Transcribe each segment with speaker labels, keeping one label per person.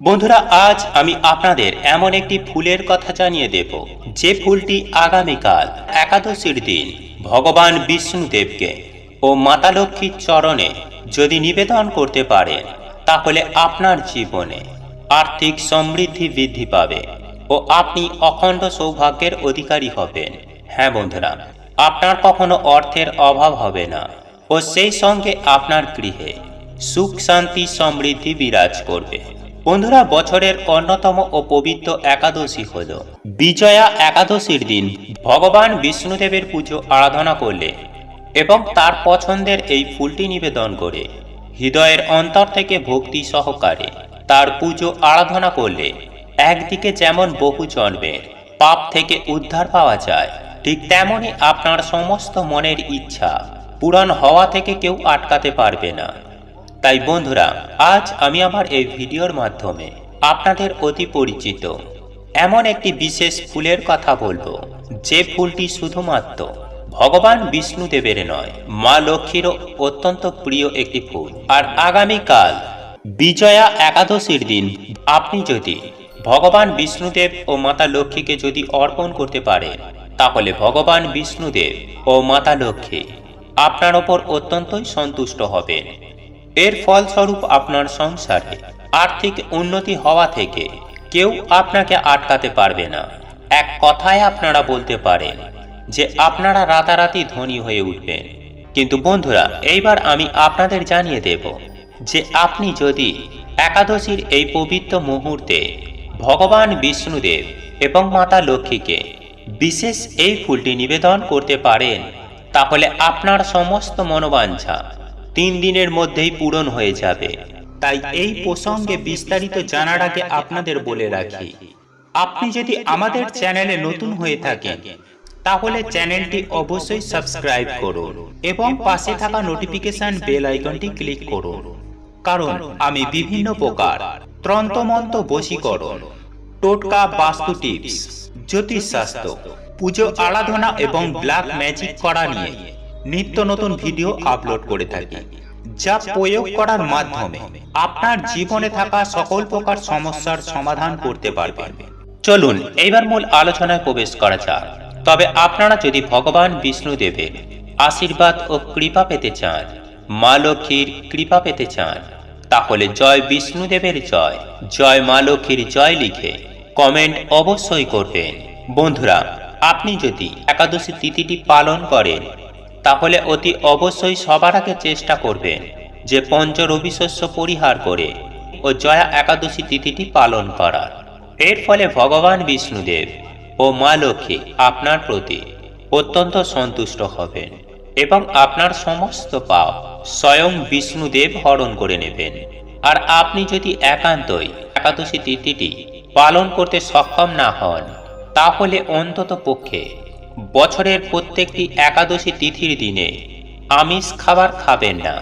Speaker 1: বন্ধুরা, আজ আমি আপনাদের এমন একটি ফুলের কথা জানিয়ে দেব যে ফুলটি আগামীকাল একাদশীর দিন ভগবান বিষ্ণুদেবকে ও মাতা লক্ষ্মীর চরণে যদি নিবেদন করতে পারেন, তাহলে আপনার জীবনে আর্থিক সমৃদ্ধি বৃদ্ধি পাবে ও আপনি অখণ্ড সৌভাগ্যের অধিকারী হবেন। হ্যাঁ বন্ধুরা, আপনার কখনো অর্থের অভাব হবে না ও সেই সঙ্গে আপনার গৃহে সুখ শান্তি সমৃদ্ধি বিরাজ করবে। বন্ধুরা, বছরের অন্যতম ও পবিত্র একাদশী হল বিজয়া একাদশীর দিন ভগবান বিষ্ণুদেবের পুজো আরাধনা করলে এবং তার পছন্দের এই ফুলটি নিবেদন করে হৃদয়ের অন্তর থেকে ভক্তি সহকারে তার পুজো আরাধনা করলে একদিকে যেমন বহু জন্মের পাপ থেকে উদ্ধার পাওয়া যায়, ঠিক তেমনি আপনার সমস্ত মনের ইচ্ছা পূরণ হওয়া থেকে কেউ আটকাতে পারবে না। তাই বন্ধুরা, আজ আমি আমার এই ভিডিওর মাধ্যমে আপনাদের অতি পরিচিত এমন একটি বিশেষ ফুলের কথা বলবো, যে ফুলটি শুধুমাত্র ভগবান বিষ্ণুদেবের নয়, মা লক্ষ্মীরও অত্যন্ত প্রিয় একটি ফুল। আর আগামীকাল বিজয়া একাদশীর দিন আপনি যদি ভগবান বিষ্ণুদেব ও মাতা লক্ষ্মীকে যদি অর্পণ করতে পারেন, তাহলে ভগবান বিষ্ণুদেব ও মাতা লক্ষ্মী আপনার ওপর অত্যন্তই সন্তুষ্ট হবেন। এর ফলস্বরূপ আপনার সংসারে আর্থিক উন্নতি হওয়া থেকে কেউ আপনাকে আটকাতে পারবে না। এক কথায় আপনারা বলতে পারেন যে আপনারা রাতারাতি ধনী হয়ে উঠবেন। কিন্তু বন্ধুরা, এইবার আমি আপনাদের জানিয়ে দেব যে আপনি যদি একাদশীর এই পবিত্র মুহূর্তে ভগবান বিষ্ণুদেব এবং মাতা লক্ষ্মীকে বিশেষ এই ফুলটি নিবেদন করতে পারেন, তাহলে আপনার সমস্ত মনোবাঞ্ছা 3 দিনের মধ্যেই পূরণ হয়ে যাবে। তাই এই প্রসঙ্গে বিস্তারিত জানার আগে আপনাদের বলে রাখি, আপনি যদি আমাদের চ্যানেলে নতুন হয়ে থাকেন তাহলে চ্যানেলটি অবশ্যই সাবস্ক্রাইব করুন এবং পাশে থাকা নোটিফিকেশন বেল আইকনটি ক্লিক করুন, কারণ আমি বিভিন্ন প্রকার তন্ত্রমন্ত্র, বশীকরণ, টোটকা, বাস্তু টিপস, জ্যোতিষশাস্ত্র, পুজো আরাধনা এবং ব্ল্যাক ম্যাজিক করা নিয়ে নিত্য নতুন ভিডিও আপলোড করে থাকি, যা প্রয়োগ করার মাধ্যমে আপনার জীবনে থাকা সকল প্রকার সমস্যার সমাধান করতে পারবেন। চলুন এইবার মূল আলোচনায় প্রবেশ করা যাক। তবে আপনারা যদি ভগবান বিষ্ণুদেবের আশীর্বাদ ও কৃপা পেতে চান, মা লক্ষ্মীর কৃপা পেতে চান, তাহলে জয় বিষ্ণুদেবের জয়, জয় মা লক্ষ্মীর জয় লিখে কমেন্ট অবশ্যই করবেন। বন্ধুরা, আপনি যদি একাদশী তিথিটি পালন করেন, তাহলে অতি অবশ্যই সবার আগে চেষ্টা করবেন যে পঞ্চ রবি শস্য পরিহার করে ও জয়া একাদশী তিথিটি পালন করার। এর ফলে ভগবান বিষ্ণুদেব ও মা লক্ষ্মী আপনার প্রতি অত্যন্ত সন্তুষ্ট হবেন এবং আপনার সমস্ত পাপ স্বয়ং বিষ্ণুদেব হরণ করে নেবেন। আর আপনি যদি একান্তই একাদশী তিথিটি পালন করতে সক্ষম না হন, তাহলে অন্তত পক্ষে বছরের প্রত্যেকটি একাদশী তিথির দিনে আমিষ খাবার খাবেন না।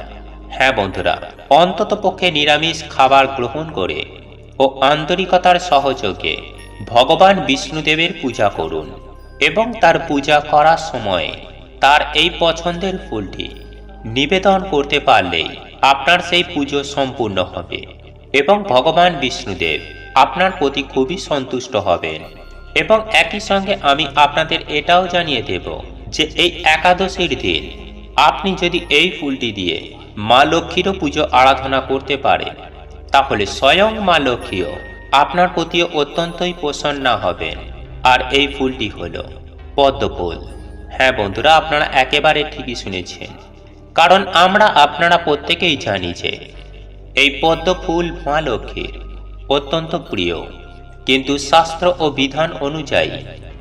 Speaker 1: হ্যাঁ বন্ধুরা, অন্তত পক্ষে নিরামিষ খাবার গ্রহণ করে ও আন্তরিকতার সহযোগে ভগবান বিষ্ণুদেবের পূজা করুন এবং তার পূজা করার সময় তার এই পছন্দের ফুলটি নিবেদন করতে পারলেই আপনার সেই পুজো সম্পূর্ণ হবে এবং ভগবান বিষ্ণুদেব আপনার প্রতি খুবই সন্তুষ্ট হবেন। এবং একই সঙ্গে আমি আপনাদের এটাও জানিয়ে দেব যে এই একাদশীর দিন আপনি যদি এই ফুলটি দিয়ে মা লক্ষ্মীরও পুজো আরাধনা করতে পারেন, তাহলে স্বয়ং মা লক্ষ্মীও আপনার প্রতি অত্যন্তই প্রসন্না হবেন। আর এই ফুলটি হলো পদ্ম ফুল। হ্যাঁ বন্ধুরা, আপনারা একেবারে ঠিকই শুনেছেন, কারণ আপনারা প্রত্যেকেই জানি যে এই পদ্ম ফুল মা লক্ষ্মীর অত্যন্ত প্রিয়। কিন্তু শাস্ত্র ও বিধান অনুযায়ী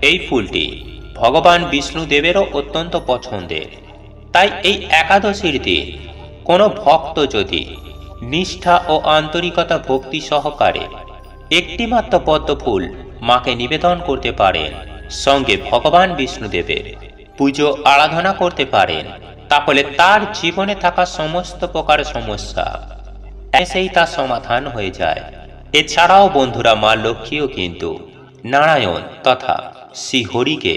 Speaker 1: এই ফুলটি ভগবান বিষ্ণুদেবেরও অত্যন্ত পছন্দের। তাই এই একাদশীর দিন কোনো ভক্ত যদি নিষ্ঠা ও আন্তরিকতা ভক্তি সহকারে একটিমাত্র পদ্ম ফুল মাকে নিবেদন করতে পারেন, সঙ্গে ভগবান বিষ্ণুদেবের পুজো আরাধনা করতে পারেন, তাহলে তার জীবনে থাকা সমস্ত প্রকার সমস্যা এসেই তার সমাধান হয়ে যায়। এছাড়াও বন্ধুরা, মা লক্ষ্মীও কিন্তু নারায়ণ তথা শ্রীহরিকে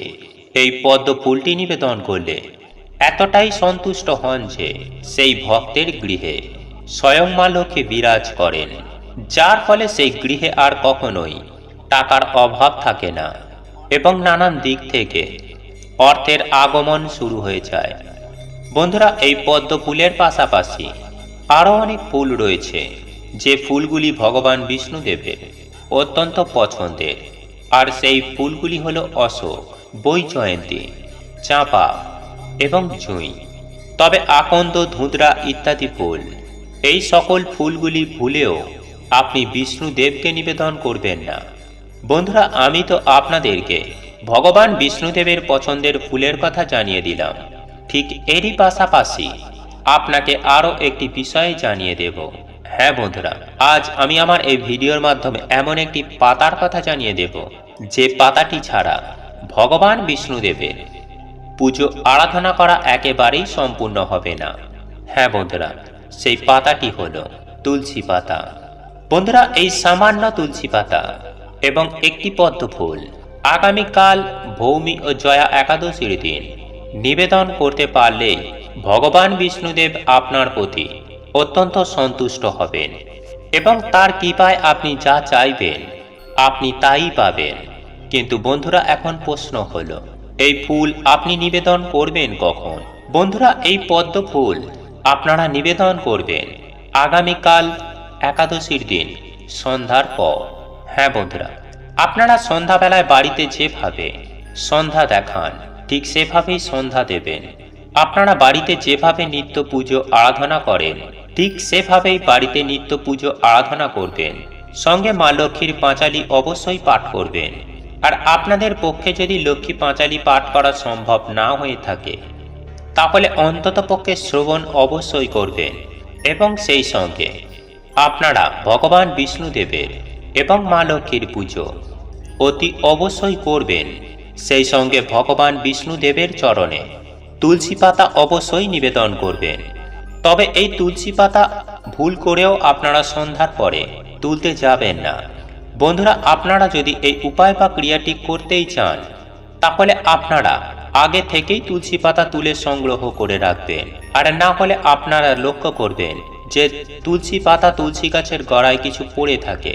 Speaker 1: এই পদ্ম ফুলটি নিবেদন করলে এতটাই সন্তুষ্ট হন যে সেই ভক্তের গৃহে স্বয়ং মা লক্ষ্মী বিরাজ করেন যার ফলে সেই গৃহে আর কখনোই টাকার অভাব থাকে না এবং নানান দিক থেকে অর্থের আগমন শুরু হয়ে যায়। বন্ধুরা, এই পদ্ম ফুলের পাশাপাশি আরও অনেক ফুল রয়েছে, যে ফুলগুলি ভগবান বিষ্ণুদেবের অত্যন্ত পছন্দের। আর সেই ফুলগুলি হলো অশোক, বৈজয়ন্তী, চাঁপা এবং জুঁই, তবে আকন্দ, ধুতরা ইত্যাদি ফুল। এই সকল ফুলগুলি ভুলেও আপনি বিষ্ণুদেবকে নিবেদন করবেন না। বন্ধুরা, আমি তো আপনাদেরকে ভগবান বিষ্ণুদেবের পছন্দের ফুলের কথা জানিয়ে দিলাম, ঠিক এরই পাশাপাশি আপনাকে আরও একটি বিষয় জানিয়ে দেব। হ্যাঁ বন্ধুরা, আজ আমি আমার এই ভিডিওর মাধ্যমে এমন একটি পাতার কথা জানিয়ে দেব, যে পাতাটি ছাড়া ভগবান বিষ্ণুদেবের পুজো আরাধনা করা একেবারেই সম্পূর্ণ হবে না। হ্যাঁ বন্ধুরা, সেই পাতাটি হলো তুলসী পাতা। বন্ধুরা, এই সামান্য তুলসী পাতা এবং একটি পদ্ম ফুল আগামীকাল ভৌমি ও জয়া একাদশীর দিন নিবেদন করতে পারলেই ভগবান বিষ্ণুদেব আপনার প্রতি অত্যন্ত সন্তুষ্ট হবেন এবং তার কৃপায় আপনি যা চাইবেন আপনি তাই পাবেন। কিন্তু বন্ধুরা, এখন প্রশ্ন হলো, এই ফুল আপনি নিবেদন করবেন কখন? বন্ধুরা, এই পদ্ম ফুল আপনারা নিবেদন করবেন আগামীকাল একাদশীর দিন সন্ধ্যার পর। হ্যাঁ বন্ধুরা, আপনারা সন্ধ্যাবেলায় বাড়িতে যেভাবে সন্ধ্যা দেখান ঠিক সেভাবেই সন্ধ্যা দেবেন। আপনারা বাড়িতে যেভাবে নিত্য পুজো আরাধনা করেন ঠিক সেভাবেই বাড়িতে নিত্য পুজো আরাধনা করবেন। সঙ্গে মা লক্ষ্মীর পাঁচালী অবশ্যই পাঠ করবেন। আর আপনাদের পক্ষে যদি লক্ষ্মী পাঁচালী পাঠ করা সম্ভব না হয়ে থাকে, তাহলে অন্তত পক্ষে শ্রবণ অবশ্যই করবেন এবং সেই সঙ্গে আপনারা ভগবান বিষ্ণুদেবের এবং মা লক্ষ্মীর পুজো অতি অবশ্যই করবেন। সেই সঙ্গে ভগবান বিষ্ণুদেবের চরণে তুলসী পাতা অবশ্যই নিবেদন করবেন। তবে এই তুলসী পাতা ভুল করেও আপনারা সন্ধ্যার পরে তুলতে যাবেন না। বন্ধুরা, আপনারা যদি এই উপায় বা ক্রিয়াটি করতেই চান, তাহলে আপনারা আগে থেকেই তুলসী পাতা তুলে সংগ্রহ করে রাখবেন। আর না হলে আপনারা লক্ষ্য করবেন যে তুলসী পাতা তুলসী গাছের গোড়ায় কিছু পড়ে থাকে।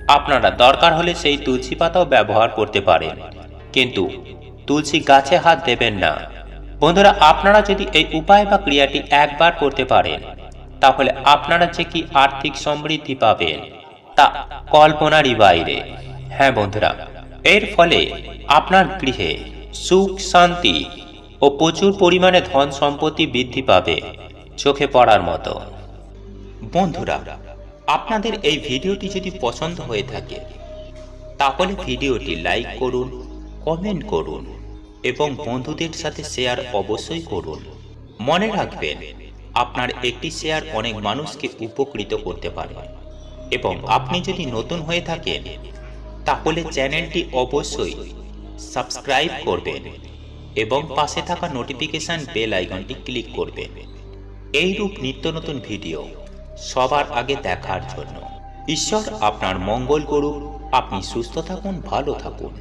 Speaker 1: আপনারা দরকার হলে সেই তুলসী পাতাও ব্যবহার করতে পারেন, কিন্তু তুলসী গাছে হাত দেবেন না। বন্ধুরা, আপনারা যদি এই উপায় বা ক্রিয়াটি একবার করতে পারেন, তাহলে আপনারা যে কি আর্থিক সমৃদ্ধি পাবেন তা কল্পনারই বাইরে। হ্যাঁ বন্ধুরা, এর ফলে আপনার গৃহে সুখ, শান্তি ও প্রচুর পরিমাণে ধন সম্পত্তি বৃদ্ধি পাবে, চোখে পড়ার মতো। বন্ধুরা, আপনাদের এই ভিডিওটি যদি পছন্দ হয়ে থাকে, তাহলে ভিডিওটি লাইক করুন, কমেন্ট করুন এবং বন্ধুদের সাথে শেয়ার অবশ্যই করুন। মনে রাখবেন, আপনার একটি শেয়ার অনেক মানুষকে উপকৃত করতে পারে। এবং আপনি যদি নতুন হয়ে থাকেন, তাহলে চ্যানেলটি অবশ্যই সাবস্ক্রাইব করবেন এবং পাশে থাকা নোটিফিকেশন বেল আইকনটি ক্লিক করবেন, এইরূপ নিত্য নতুন ভিডিও সবার আগে দেখার জন্য। ঈশ্বর আপনার মঙ্গল করুক। আপনি সুস্থ থাকুন, ভালো থাকুন।